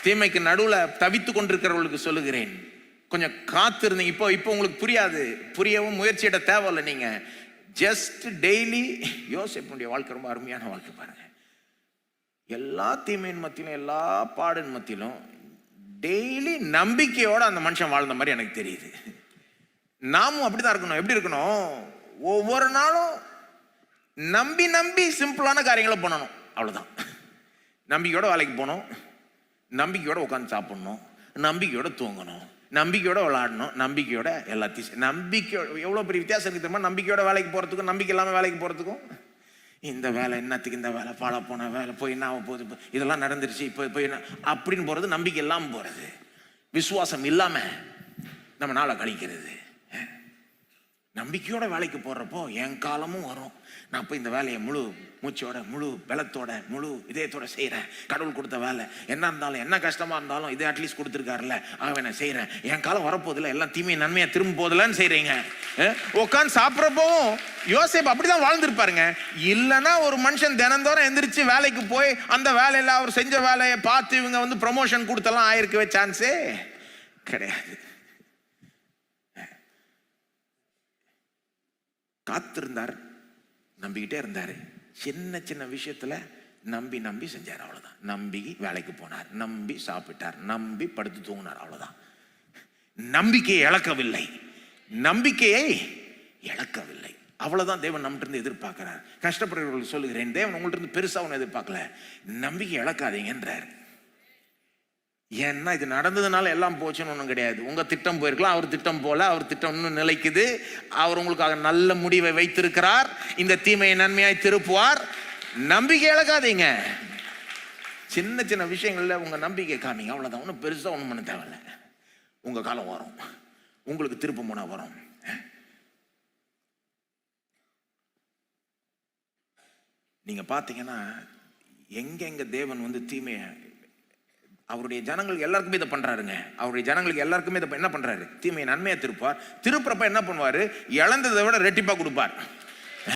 தீமைக்கு நடுவில் தவித்து கொண்டிருக்கிறவர்களுக்கு சொல்லுகிறேன், கொஞ்சம் காத்திருந்தீங்க. இப்போ உங்களுக்கு புரியாது, புரியவும் முயற்சியிட தேவையில்லை. நீங்க ஜஸ்ட் டெய்லி யோசிப்புடைய வாழ்க்கை ரொம்ப அருமையான வாழ்க்கை பாருங்க. எல்லா தீமையின் மத்தியிலும் எல்லா பாடின் மத்தியிலும் டெய்லி நம்பிக்கையோட அந்த மனுஷன் வாழ்ந்த மாதிரி எனக்கு தெரியுது. நாமும் அப்படிதான் இருக்கணும். எப்படி இருக்கணும்? ஒவ்வொரு நாளும் நம்பி நம்பி சிம்பிளான காரியங்களை பண்ணணும். அவ்வளவுதான். நம்பிக்கையோட வேலைக்கு போகணும், நம்பிக்கையோட உட்காந்து சாப்பிடணும், நம்பிக்கையோட தூங்கணும், நம்பிக்கையோட விளையாடணும், நம்பிக்கையோட எல்லாத்தையும். நம்பிக்கையோட எவ்வளோ பெரிய வித்தியாசம் இருக்கு தெரியுமா? நம்பிக்கையோட வேலைக்கு போகிறதுக்கும் நம்பிக்கை இல்லாமல் வேலைக்கு போகிறதுக்கும். இந்த வேலை என்னத்துக்கு, இந்த வேலை பாழ போன வேலை, போய் என்ன ஆக போகுது, இதெல்லாம் நடந்துருச்சு, இப்போ போய் அப்படின்னு போகிறது. நம்பிக்கை இல்லாமல் போகிறது, விசுவாசம் இல்லாமல் நம்ம நாளை கழிக்கிறது. நம்பிக்கையோட வேலைக்கு போடுறப்போ என் காலமும் வரும், நான் போய் இந்த வேலையை முழு மூச்சோட, முழு பலத்தோட, முழு இதயத்தோட செய்கிறேன். கடவுள் கொடுத்த வேலை என்ன இருந்தாலும், என்ன கஷ்டமாக இருந்தாலும், இது அட்லீஸ்ட் கொடுத்துருக்காருல்ல, ஆகவே நான் செய்கிறேன். என் காலம் வரப்போதில்லை, எல்லாம் தீமையை நன்மையாக திரும்ப போதில்லன்னு செய்கிறீங்க. உட்காந்து சாப்பிட்றப்பவும் யோசேப்பு அப்படிதான் வாழ்ந்துருப்பாருங்க. இல்லைன்னா ஒரு மனுஷன் தினந்தோறும் எந்திரிச்சு வேலைக்கு போய் அந்த வேலையில் அவர் செஞ்ச வேலையை பார்த்து இவங்க வந்து ப்ரமோஷன் கொடுத்தெல்லாம் ஆயிருக்கவே சான்ஸே கிடையாது. காத்திருந்தார், நம்பிக்கிட்டே இருந்தாரு. சின்ன சின்ன விஷயத்துல நம்பி நம்பி செஞ்சார். அவ்வளவுதான். நம்பி வேலைக்கு போனார், நம்பி சாப்பிட்டார், நம்பி படுத்து தூங்கினார். அவ்வளவுதான். நம்பிக்கையை இழக்கவில்லை, நம்பிக்கையை இழக்கவில்லை. அவ்வளவுதான் தேவன் நம்மகிட்ட இருந்து எதிர்பார்க்கிறார். கஷ்டப்படுறவர்கள் சொல்லுகிறேன், தேவன் உங்கள்ட்ட இருந்து பெருசா ஒன்றும் எதிர்பார்க்கல, நம்பிக்கை இழக்காதீங்கன்றார். ஏன்னா இது நடந்ததுனால எல்லாம் போச்சுன்னு ஒன்றும் கிடையாது. உங்க திட்டம் போயிருக்கலாம், அவர் திட்டம் போல, அவர் திட்டம் இன்னும் நிலைக்குது. அவர் உங்களுக்காக நல்ல முடிவை வைத்திருக்கிறார். இந்த தீமையை நன்மையாய் திருப்புவார். நம்பிக்கை இழக்காதீங்க. சின்ன சின்ன விஷயங்கள்ல உங்க நம்பிக்கை காமிங்க. அவ்வளவுதான். ஒன்றும் பெருசா ஒன்றும் பண்ண தேவையில்லை. உங்க காலம் வரும், உங்களுக்கு திருப்ப முனை வரும். நீங்க பாத்தீங்கன்னா எங்க தேவன் வந்து தீமையை அவருடைய ஜனங்களுக்கு எல்லாருக்குமே இதை பண்றாருங்க. அவருடைய ஜனங்களுக்கு எல்லாருக்குமே இதை என்ன பண்றாரு? தீமையை நன்மையா திருப்பார். திருப்புறப்ப என்ன பண்ணுவாரு? இழந்ததை விட ரெட்டிப்பா கொடுப்பார்.